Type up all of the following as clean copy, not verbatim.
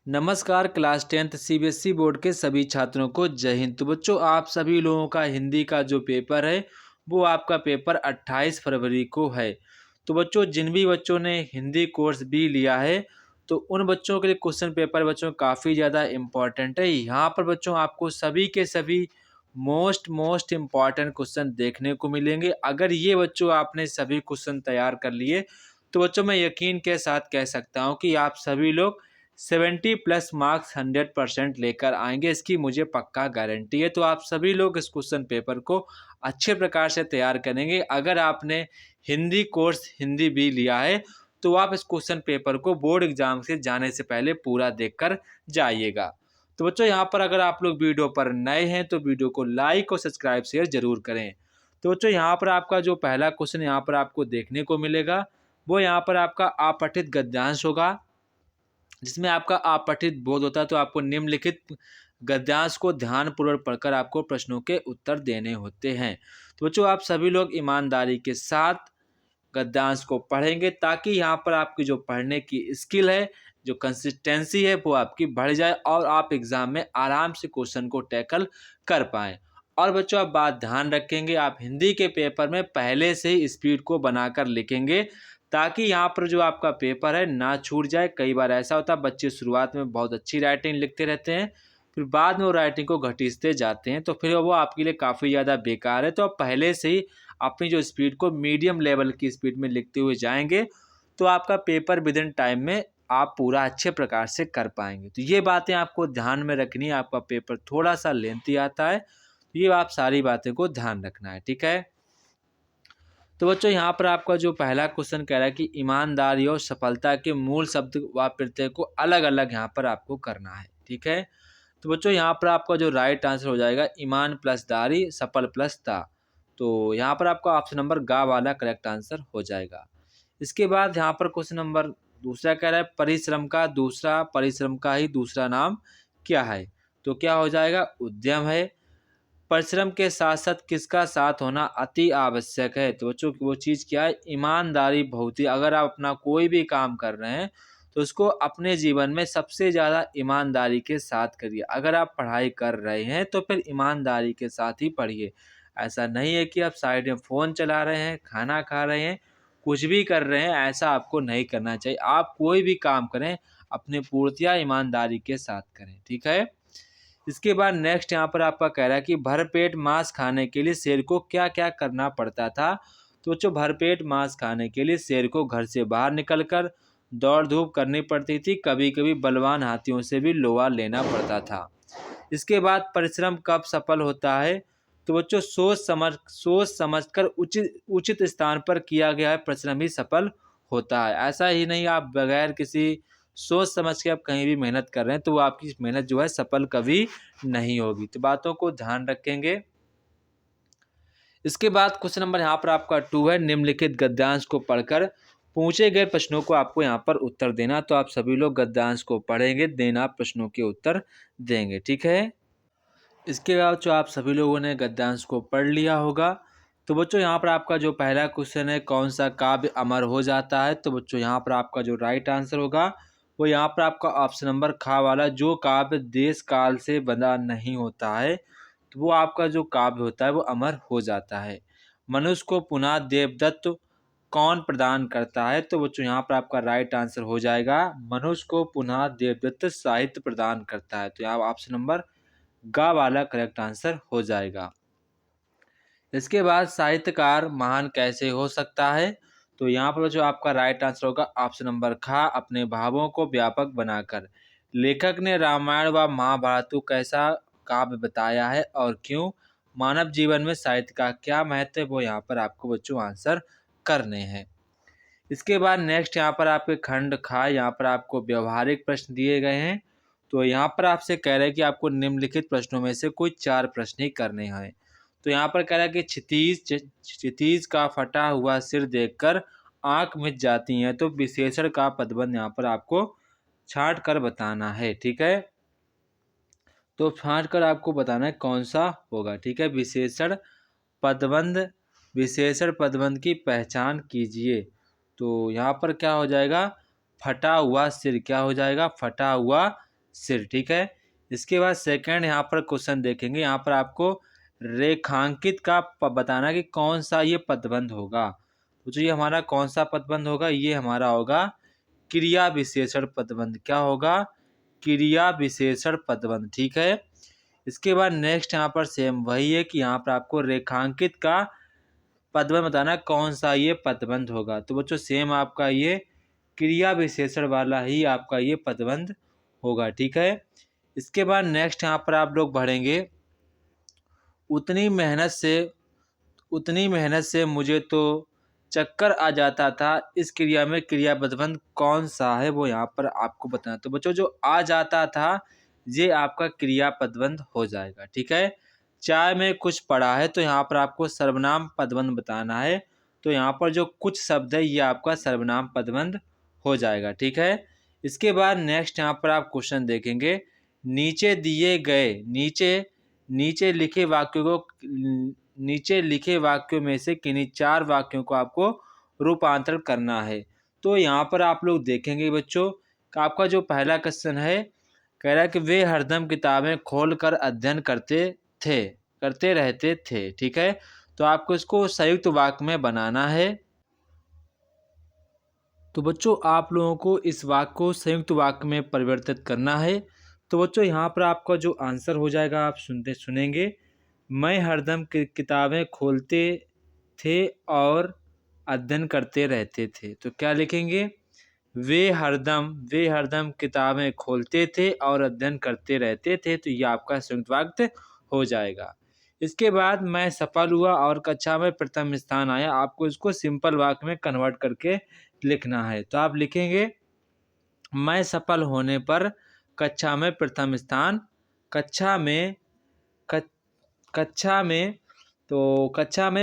नमस्कार class 10th CBSE board के सभी छात्रों को जय हिंद। तो बच्चों, आप सभी लोगों का हिंदी का जो पेपर है वो आपका पेपर 28 फरवरी को है। तो बच्चों, जिन भी बच्चों ने हिंदी कोर्स भी लिया है तो उन बच्चों के लिए क्वेश्चन पेपर बच्चों काफ़ी ज़्यादा इम्पॉर्टेंट है। यहाँ पर बच्चों आपको सभी के सभी मोस्ट इम्पॉर्टेंट क्वेश्चन देखने को मिलेंगे। अगर ये बच्चों आपने सभी क्वेश्चन तैयार कर लिए तो बच्चों मैं यकीन के साथ कह सकता हूँ कि आप सभी लोग 70+ मार्क्स 100% लेकर आएंगे। इसकी मुझे पक्का गारंटी है। तो आप सभी लोग इस क्वेश्चन पेपर को अच्छे प्रकार से तैयार करेंगे। अगर आपने हिंदी कोर्स हिंदी भी लिया है तो आप इस क्वेश्चन पेपर को बोर्ड एग्जाम से जाने से पहले पूरा देखकर जाइएगा। तो बच्चों, यहाँ पर अगर आप लोग वीडियो पर नए हैं तो वीडियो को लाइक और सब्सक्राइब शेयर जरूर करें। तो बच्चों, यहाँ पर आपका जो पहला क्वेश्चन यहाँ पर आपको देखने को मिलेगा वो यहाँ पर आपका अपठित गद्यांश होगा, जिसमें आपका अपठित बोध होता है। तो आपको निम्नलिखित गद्यांश को ध्यानपूर्वक पढ़कर आपको प्रश्नों के उत्तर देने होते हैं। तो बच्चों, आप सभी लोग ईमानदारी के साथ गद्यांश को पढ़ेंगे ताकि यहाँ पर आपकी जो पढ़ने की स्किल है, जो कंसिस्टेंसी है वो आपकी बढ़ जाए और आप एग्जाम में आराम से क्वेश्चन को टैकल कर पाएँ। और बच्चों, आप बात ध्यान रखेंगे, आप हिंदी के पेपर में पहले से ही स्पीड को बनाकर लिखेंगे ताकि यहाँ पर जो आपका पेपर है ना छूट जाए। कई बार ऐसा होता है बच्चे शुरुआत में बहुत अच्छी राइटिंग लिखते रहते हैं, फिर बाद में वो राइटिंग को घसीटते जाते हैं तो फिर वो आपके लिए काफ़ी ज़्यादा बेकार है। तो आप पहले से ही अपनी जो स्पीड को मीडियम लेवल की स्पीड में लिखते हुए जाएंगे तो आपका पेपर विद इन टाइम में आप पूरा अच्छे प्रकार से कर पाएंगे। तो ये बातें आपको ध्यान में रखनी है। आपका पेपर थोड़ा सा लेंथी आता है, तो ये आप सारी बातें को ध्यान रखना है, ठीक है। तो बच्चों, यहाँ पर आपका जो पहला क्वेश्चन कह रहा है कि ईमानदारी और सफलता के मूल शब्द व प्रत्यय को अलग अलग यहाँ पर आपको करना है, ठीक है। तो बच्चों, यहाँ पर आपका जो राइट आंसर हो जाएगा ईमान प्लस दारी सफल प्लस ता। तो यहाँ पर आपका ऑप्शन नंबर गा वाला करेक्ट आंसर हो जाएगा। इसके बाद यहाँ पर क्वेश्चन नंबर दूसरा कह रहा है परिश्रम का ही दूसरा नाम क्या है। तो क्या हो जाएगा, उद्यम है। परिश्रम के साथ साथ किसका साथ होना अति आवश्यक है। तो बच्चों, वो चीज़ क्या है, ईमानदारी बहुत ही। अगर आप अपना कोई भी काम कर रहे हैं तो उसको अपने जीवन में सबसे ज़्यादा ईमानदारी के साथ करिए। अगर आप पढ़ाई कर रहे हैं तो फिर ईमानदारी के साथ ही पढ़िए। ऐसा नहीं है कि आप साइड में फ़ोन चला रहे हैं, खाना खा रहे हैं, कुछ भी कर रहे हैं, ऐसा आपको नहीं करना चाहिए। आप कोई भी काम करें अपने पूर्णतया ईमानदारी के साथ करें, ठीक है। इसके बाद नेक्स्ट यहाँ पर आपका कह रहा है कि भरपेट मांस खाने के लिए शेर को क्या क्या करना पड़ता था। तो बच्चों, भरपेट मांस खाने के लिए शेर को घर से बाहर निकलकर दौड़ धूप करनी पड़ती थी, कभी कभी बलवान हाथियों से भी लोहा लेना पड़ता था। इसके बाद परिश्रम कब सफल होता है। तो बच्चों, सोच समझकर उचित उचित स्थान पर किया गया है परिश्रम ही सफल होता है। ऐसा ही नहीं आप बगैर किसी सोच समझ के आप कहीं भी मेहनत कर रहे हैं तो वो आपकी मेहनत जो है सफल कभी नहीं होगी। तो बातों को ध्यान रखेंगे। इसके बाद क्वेश्चन नंबर यहाँ पर आपका 2 है, निम्नलिखित गद्यांश को पढ़कर पूछे गए प्रश्नों को आपको यहाँ पर उत्तर देना। तो आप सभी लोग गद्यांश को पढ़ेंगे, देना, प्रश्नों के उत्तर देंगे, ठीक है। इसके बाद जो आप सभी लोगों ने गद्यांश को पढ़ लिया होगा तो बच्चों, यहाँ पर आपका जो पहला क्वेश्चन है, कौन सा काव्य अमर हो जाता है। तो बच्चों, यहाँ पर आपका जो राइट आंसर होगा वो यहाँ पर आपका ऑप्शन नंबर खा वाला, जो काव्य देश काल से बंधा नहीं होता है तो वो आपका जो काव्य होता है वो अमर हो जाता है। मनुष्य को पुनः देवदत्त कौन प्रदान करता है। तो बच्चों, यहाँ पर आपका राइट आंसर हो जाएगा मनुष्य को पुनः देवदत्त साहित्य प्रदान करता है। तो यहाँ ऑप्शन नंबर गा वाला करेक्ट आंसर हो जाएगा। इसके बाद साहित्यकार महान कैसे हो सकता है। तो यहाँ पर जो आपका राइट आंसर होगा ऑप्शन नंबर खा, अपने भावों को व्यापक बनाकर। लेखक ने रामायण व महाभारत को कैसा काव्य बताया है और क्यों। मानव जीवन में साहित्य का क्या महत्व है, वो यहाँ पर आपको बच्चों आंसर करने हैं। इसके बाद नेक्स्ट यहाँ पर आपके खंड खा, यहाँ पर आपको व्यवहारिक प्रश्न दिए गए हैं। तो यहाँ पर आपसे कह रहे हैं कि आपको निम्नलिखित प्रश्नों में से कोई 4 प्रश्न ही करने हैं। तो यहाँ पर कह रहा है कि क्षितिज का फटा हुआ सिर देखकर आंख मिच जाती है। तो विशेषण का पदबंध यहाँ पर आपको छांट कर बताना है, ठीक है। तो छांट कर आपको बताना है कौन सा होगा, ठीक है। विशेषण पदबंध की पहचान कीजिए। तो यहाँ पर क्या हो जाएगा, फटा हुआ सिर क्या हो जाएगा, फटा हुआ सिर। ठीक है। इसके बाद सेकंड यहाँ पर क्वेश्चन देखेंगे। यहाँ पर आपको रेखांकित का बताना कि कौन सा ये पदबंध होगा। तो जो ये हमारा कौन सा पदबंध होगा, ये हमारा होगा क्रिया विशेषण पदबंध। क्या होगा? क्रिया विशेषण पदबंध। ठीक है। इसके बाद नेक्स्ट यहाँ पर सेम वही है कि यहाँ पर आपको रेखांकित का पदबंध बताना कौन सा ये पदबंध होगा। तो बच्चों सेम आपका ये क्रिया विशेषण वाला ही आपका ये पदबंध होगा। ठीक है। इसके बाद नेक्स्ट यहाँ पर आप लोग बढ़ेंगे, उतनी मेहनत से मुझे तो चक्कर आ जाता था, इस क्रिया में क्रिया पदबंध कौन सा है, वो यहाँ पर आपको बताना। तो बच्चों जो आ जाता था ये आपका क्रिया पदबंध हो जाएगा। ठीक है। चाय में कुछ पड़ा है, तो यहाँ पर आपको सर्वनाम पदबंध बताना है। तो यहाँ पर जो कुछ शब्द है ये आपका सर्वनाम पदबंध हो जाएगा। ठीक है। इसके बाद नेक्स्ट यहाँ पर आप क्वेश्चन देखेंगे, नीचे दिए गए नीचे लिखे वाक्यों में से किन्हीं 4 वाक्यों को आपको रूपांतरण करना है। तो यहाँ पर आप लोग देखेंगे बच्चों, आपका जो पहला क्वेश्चन है कह रहा है कि वे हरदम किताबें खोलकर अध्ययन करते रहते थे। ठीक है। तो आपको इसको संयुक्त वाक्य में बनाना है। तो बच्चों आप लोगों को इस वाक्य को संयुक्त वाक्य में परिवर्तित करना है। तो बच्चों यहाँ पर आपका जो आंसर हो जाएगा आप सुनेंगे, मैं हरदम किताबें खोलते थे और अध्ययन करते रहते थे। तो क्या लिखेंगे? वे हरदम किताबें खोलते थे और अध्ययन करते रहते थे। तो ये आपका संयुक्त वाक्य हो जाएगा। इसके बाद मैं सफल हुआ और कक्षा में प्रथम स्थान आया। आपको इसको सिंपल वाक्य में कन्वर्ट करके लिखना है। तो आप लिखेंगे, मैं सफल होने पर कक्षा में प्रथम स्थान, कक्षा में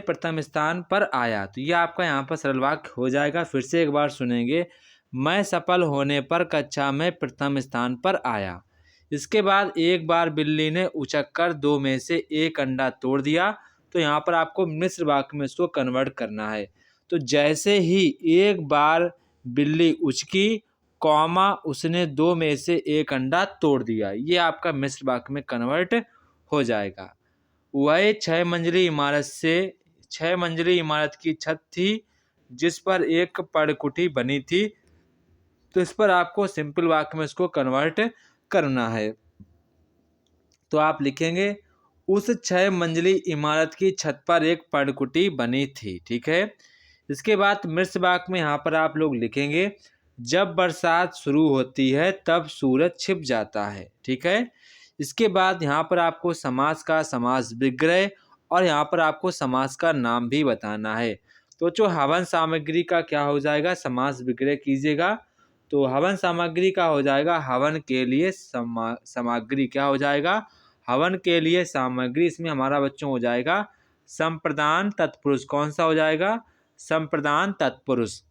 प्रथम स्थान पर आया। तो ये आपका यहाँ पर सरल वाक्य हो जाएगा। फिर से एक बार सुनेंगे, मैं सफल होने पर कक्षा में प्रथम स्थान पर आया। इसके बाद एक बार बिल्ली ने उचक्कर 2 में से 1 अंडा तोड़ दिया। तो यहाँ पर आपको मिश्र वाक्य में इसको कन्वर्ट करना है। तो जैसे ही एक बार बिल्ली उचकी, कॉमा उसने 2 में से 1 अंडा तोड़ दिया, ये आपका मिश्र वाक्य में कन्वर्ट हो जाएगा। वह 6 मंजिली इमारत की छत थी जिस पर एक पड़कुटी बनी थी। तो इस पर आपको सिंपल वाक्य में इसको कन्वर्ट करना है। तो आप लिखेंगे, उस 6 मंजिली इमारत की छत पर एक पड़कुटी बनी थी। ठीक है। इसके बाद मिश्र वाक्य में यहाँ पर आप लोग लिखेंगे, जब बरसात शुरू होती है तब सूरज छिप जाता है। ठीक है। इसके बाद यहाँ पर आपको समास का समास विग्रह और यहाँ पर आपको समास का नाम भी बताना है। तो जो हवन सामग्री का क्या हो जाएगा, समास विग्रह कीजिएगा। तो हवन सामग्री का हो जाएगा हवन के लिए सामग्री। क्या हो जाएगा? हवन के लिए सामग्री। इसमें हमारा बच्चों हो जाएगा संप्रदान तत्पुरुष। कौन सा हो जाएगा? संप्रदान तत्पुरुष।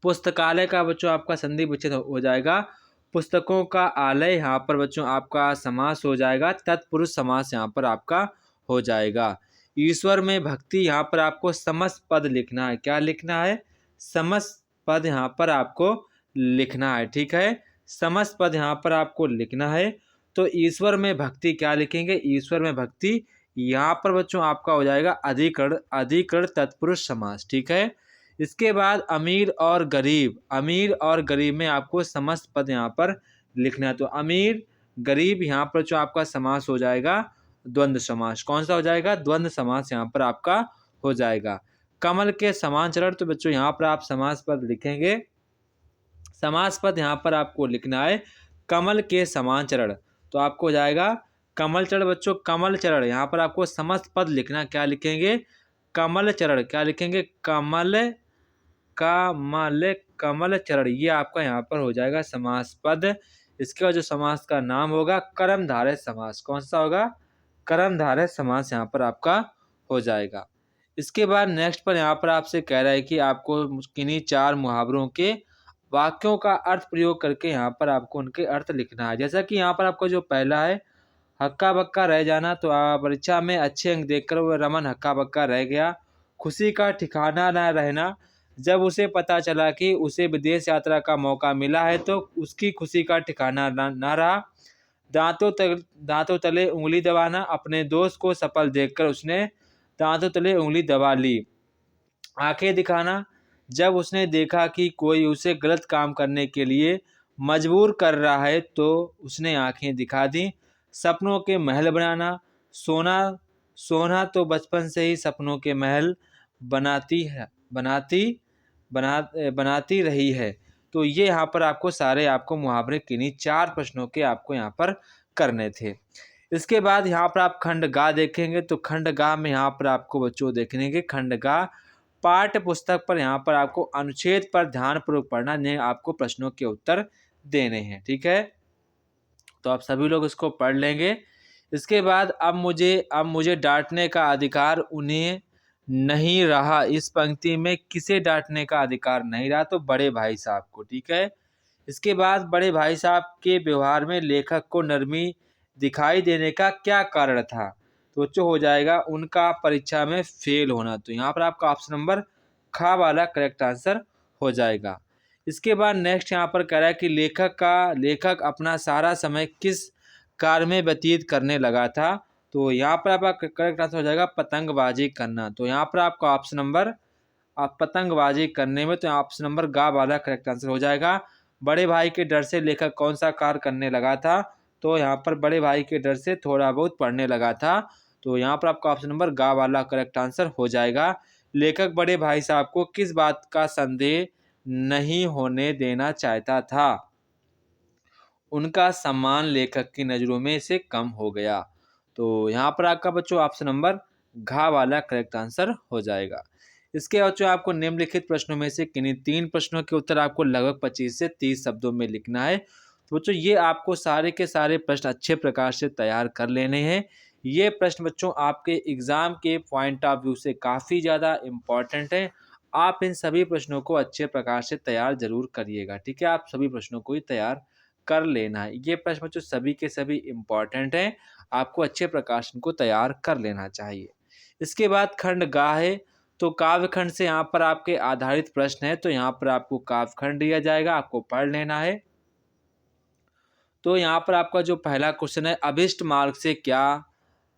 पुस्तकालय का बच्चों आपका संधि विच्छेद हो जाएगा पुस्तकों का आलय। यहाँ पर बच्चों आपका समास हो जाएगा तत्पुरुष समास यहाँ पर आपका हो जाएगा। ईश्वर में भक्ति, यहाँ पर आपको समस्त पद लिखना है। क्या लिखना है? समस्त पद यहाँ पर आपको लिखना है। ठीक है। समस्त पद यहाँ पर आपको लिखना है। तो ईश्वर में भक्ति क्या लिखेंगे? ईश्वर में भक्ति यहाँ पर बच्चों आपका हो जाएगा अधिकरण तत्पुरुष समास। ठीक है। इसके बाद अमीर और गरीब में आपको समस्त पद यहाँ पर लिखना है। तो अमीर गरीब यहाँ पर जो आपका समास हो जाएगा द्वंद्व समास। कौन सा हो जाएगा? द्वंद्व समास यहाँ पर आपका हो जाएगा। कमल के समान चरण, तो बच्चों यहाँ पर आप समास पद लिखेंगे। समास पद यहाँ पर आपको लिखना है कमल के समान चरण। तो आपको हो जाएगा कमल चरण। बच्चों कमल चरण यहाँ पर आपको समस्त पद लिखना। क्या लिखेंगे? कमल चरण। क्या लिखेंगे? कमल चरण। ये आपका यहाँ पर हो जाएगा समास पद। इसके बाद जो समास का नाम होगा कर्मधारय समास। कौन सा होगा? कर्मधारय समास यहाँ पर आपका हो जाएगा। इसके बाद नेक्स्ट पर यहाँ पर आपसे कह रहा है कि आपको किन्हीं 4 मुहावरों के वाक्यों का अर्थ प्रयोग करके यहाँ पर आपको उनके अर्थ लिखना है। जैसा कि यहाँ पर आपका जो पहला है, हक्का बक्का रह जाना। तो परीक्षा में अच्छे अंक देखकर वो रमन हक्का बक्का रह गया। खुशी का ठिकाना न रहना, जब उसे पता चला कि उसे विदेश यात्रा का मौका मिला है तो उसकी खुशी का ठिकाना न रहा। दांतों तले उंगली दबाना। अपने दोस्त को सफल देखकर उसने दांतों तले उंगली दबा ली। आंखें दिखाना। जब उसने देखा कि कोई उसे गलत काम करने के लिए मजबूर कर रहा है तो उसने आंखें दिखा दी। सपनों के महल बनाना। सोना सोना तो बचपन से ही सपनों के महल बनाती है बनाती बना बनाती रही है। तो ये यहाँ पर आपको मुहावरे किन्हीं 4 प्रश्नों के आपको यहाँ पर करने थे। इसके बाद यहाँ पर आप खंड गा देखेंगे तो खंड गा में यहाँ पर आपको बच्चों देखने के खंड गा पाठ्य पुस्तक पर यहाँ पर आपको अनुच्छेद पर ध्यानपूर्वक पढ़ना, नहीं आपको प्रश्नों के उत्तर देने हैं। ठीक है, तो आप सभी लोग इसको पढ़ लेंगे। इसके बाद अब मुझे डांटने का अधिकार उन्हें नहीं रहा। इस पंक्ति में किसे डांटने का अधिकार नहीं रहा? तो बड़े भाई साहब को। ठीक है, इसके बाद बड़े भाई साहब के व्यवहार में लेखक को नरमी दिखाई देने का क्या कारण था? तो बच्चों हो जाएगा उनका परीक्षा में फेल होना। तो यहाँ पर आपका ऑप्शन नंबर ख वाला करेक्ट आंसर हो जाएगा। इसके बाद नेक्स्ट यहाँ पर कह रहा है कि लेखक अपना सारा समय किस कार्य में व्यतीत करने लगा था? तो यहाँ पर आपका करेक्ट आंसर हो जाएगा पतंगबाजी करना। तो यहाँ पर आपका ऑप्शन नंबर आप पतंगबाजी करने में, तो ऑप्शन नंबर गा वाला करेक्ट आंसर हो जाएगा। बड़े भाई के डर से लेखक कौन सा कार्य करने लगा था? तो यहाँ पर बड़े भाई के डर से थोड़ा बहुत पढ़ने लगा था। तो यहाँ पर आपका ऑप्शन नंबर गा वाला करेक्ट आंसर हो जाएगा। लेखक बड़े भाई साहब को किस बात का संदेह नहीं होने देना चाहता था? उनका सम्मान लेखक की नज़रों में से कम हो गया। तो यहाँ पर आपका बच्चों ऑप्शन नंबर घा वाला करेक्ट आंसर हो जाएगा। इसके बच्चों आपको निम्नलिखित प्रश्नों में से किन्हीं 3 प्रश्नों के उत्तर आपको लगभग 25 से 30 शब्दों में लिखना है। तो बच्चों ये आपको सारे के सारे प्रश्न अच्छे प्रकार से तैयार कर लेने हैं। ये प्रश्न बच्चों आपके एग्ज़ाम के पॉइंट ऑफ व्यू से काफ़ी ज़्यादा इम्पॉर्टेंट है। आप इन सभी प्रश्नों को अच्छे प्रकार से तैयार ज़रूर करिएगा। ठीक है, आप सभी प्रश्नों को ही तैयार कर लेना है। ये प्रश्न बच्चों सभी के सभी इम्पॉर्टेंट हैं। आपको अच्छे प्रकार से इनको तैयार कर लेना चाहिए। इसके बाद खंड गा है। तो काव्यखंड से यहाँ पर आपके आधारित प्रश्न है। तो यहाँ पर आपको काव्यखंड दिया जाएगा, आपको पढ़ लेना है। तो यहाँ पर आपका जो पहला क्वेश्चन है, अभिष्ट मार्ग से क्या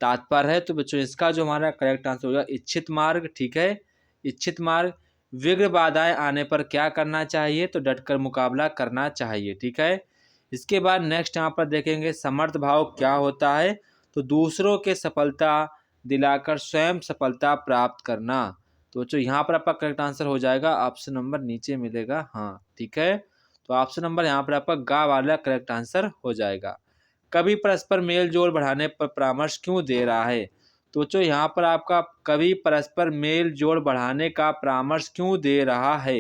तात्पर्य है? तो बच्चों इसका जो हमारा करेक्ट आंसर होगा इच्छित मार्ग। ठीक है, इच्छित मार्ग। विघ्न बाधाएं आने पर क्या करना चाहिए? तो डटकर मुकाबला करना चाहिए। ठीक है, इसके बाद नेक्स्ट यहाँ पर देखेंगे समर्थ भाव क्या होता है? तो दूसरों के सफलता दिलाकर स्वयं सफलता प्राप्त करना। तो बच्चों यहाँ पर आपका करेक्ट आंसर हो जाएगा ऑप्शन नंबर नीचे मिलेगा, हाँ ठीक है। तो ऑप्शन नंबर यहाँ पर आपका गा वाला करेक्ट आंसर हो जाएगा। कवि परस्पर मेल जोल बढ़ाने पर परामर्श क्यों दे रहा है? तो बच्चों यहाँ पर आपका कवि परस्पर मेल जोल बढ़ाने का परामर्श क्यों दे रहा है?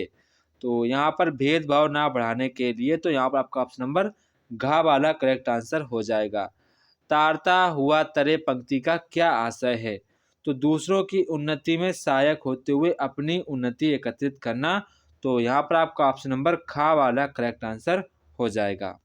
तो यहाँ पर भेदभाव ना बढ़ाने के लिए। तो यहाँ पर आपका ऑप्शन नंबर घ वाला करेक्ट आंसर हो जाएगा। तारता हुआ तरे पंक्ति का क्या आशय है? तो दूसरों की उन्नति में सहायक होते हुए अपनी उन्नति एकत्रित करना। तो यहाँ पर आपका ऑप्शन नंबर ख वाला करेक्ट आंसर हो जाएगा।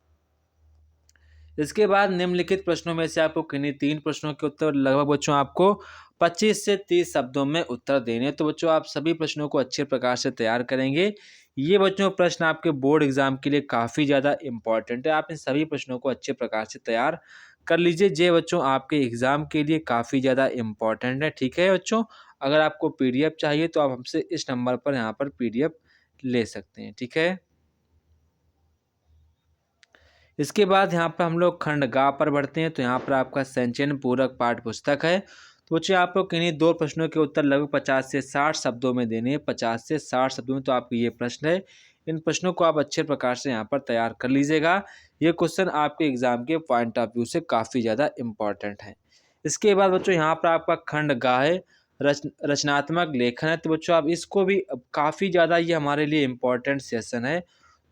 इसके बाद निम्नलिखित प्रश्नों में से आपको किन्हीं 3 प्रश्नों के उत्तर लगभग बच्चों आपको 25 से 30 शब्दों में उत्तर देने। तो बच्चों आप सभी प्रश्नों को अच्छे प्रकार से तैयार करेंगे। ये बच्चों प्रश्न आपके बोर्ड एग्जाम के लिए काफ़ी ज़्यादा इम्पॉर्टेंट है। आप इन सभी प्रश्नों को अच्छे प्रकार से तैयार कर लीजिए। ये बच्चों आपके एग्ज़ाम के लिए काफ़ी ज़्यादा इम्पॉर्टेंट है। ठीक है बच्चों, अगर आपको PDF चाहिए तो आप हमसे इस नंबर पर यहाँ पर PDF ले सकते हैं। ठीक है, इसके बाद यहाँ पर हम लोग खंड गा पर बढ़ते हैं। तो यहाँ पर आपका संचयन पूरक पाठ्य पुस्तक है। तो बच्चों आपको किन्हीं 2 प्रश्नों के उत्तर लगभग 50 से 60 शब्दों में देने हैं। 50 से 60 शब्दों में तो आपको ये प्रश्न है। इन प्रश्नों को आप अच्छे प्रकार से यहाँ पर तैयार कर लीजिएगा। ये क्वेश्चन आपके एग्जाम के पॉइंट ऑफ व्यू से काफ़ी ज़्यादा इम्पॉर्टेंट है। इसके बाद बच्चों यहाँ पर आपका खंड गा है, रचनात्मक लेखन है। तो बच्चों आप इसको भी काफ़ी ज़्यादा, ये हमारे लिए इम्पॉर्टेंट सेशन है,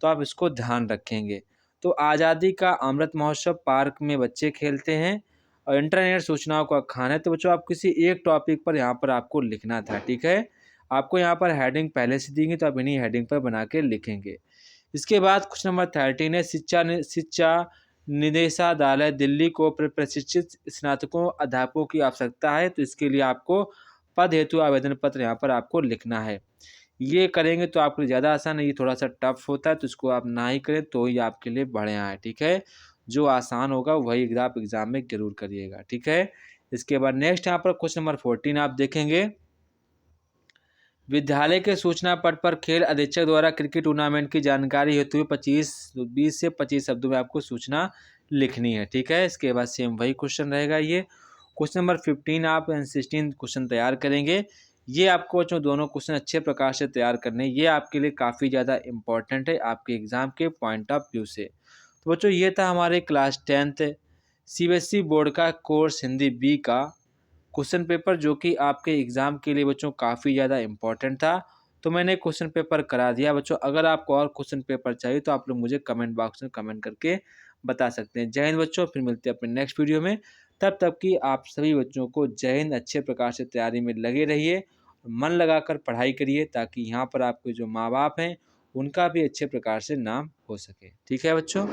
तो आप इसको ध्यान रखेंगे। तो आज़ादी का अमृत महोत्सव पार्क में बच्चे खेलते हैं और इंटरनेट सूचनाओं का खान है। तो बच्चों आप किसी एक टॉपिक पर यहाँ पर आपको लिखना था। ठीक है, आपको यहाँ पर हेडिंग पहले से देंगे तो आप इन्हीं हेडिंग पर बना के लिखेंगे। इसके बाद क्वेश्चन नंबर 13 है, शिक्षा निदेशालय दिल्ली को प्रशिक्षित स्नातकों अध्यापकों की आवश्यकता है। तो इसके लिए आपको पद हेतु आवेदन पत्र यहाँ पर आपको लिखना है। ये करेंगे तो आपके लिए ज़्यादा आसान है, ये थोड़ा-सा टफ होता है तो इसको आप ना ही करें तो ही आपके लिए बढ़िया है, ठीक है? जो आसान होगा वही आप एग्ज़ाम में ज़रूर करिएगा, ठीक है? इसके बाद नेक्स्ट यहाँ पर क्वेश्चन नंबर 14 आप देखेंगे। विद्यालय के सूचना पट पर खेल अधीक्षक द्वारा क्रिकेट टूर्नामेंट की जानकारी हेतु हुए 20 से 25 शब्दों में आपको सूचना लिखनी है, ठीक है? इसके बाद सेम वही क्वेश्चन रहेगा ये। क्वेश्चन नंबर 15 आप एंड 16 क्वेश्चन तैयार करेंगे। ये आपको बच्चों दोनों क्वेश्चन अच्छे प्रकार से तैयार करने हैं। ये आपके लिए काफ़ी ज़्यादा इम्पोर्टेंट है आपके एग्ज़ाम के पॉइंट ऑफ व्यू से। तो बच्चों ये था हमारे क्लास 10th सीबीएसई बोर्ड का कोर्स हिंदी बी का क्वेश्चन पेपर, जो कि आपके एग्ज़ाम के लिए बच्चों काफ़ी ज़्यादा इम्पोर्टेंट था। तो मैंने क्वेश्चन पेपर करा दिया बच्चों। अगर आपको और क्वेश्चन पेपर चाहिए तो आप लोग मुझे कमेंट बॉक्स में कमेंट करके बता सकते हैं। जय हिंद बच्चों, फिर मिलते हैं अपने नेक्स्ट वीडियो में। तब तक कि आप सभी बच्चों को जय हिंद। अच्छे प्रकार से तैयारी में लगे रहिए, मन लगाकर पढ़ाई करिए ताकि यहाँ पर आपके जो माँ-बाप हैं उनका भी अच्छे प्रकार से नाम हो सके। ठीक है बच्चों?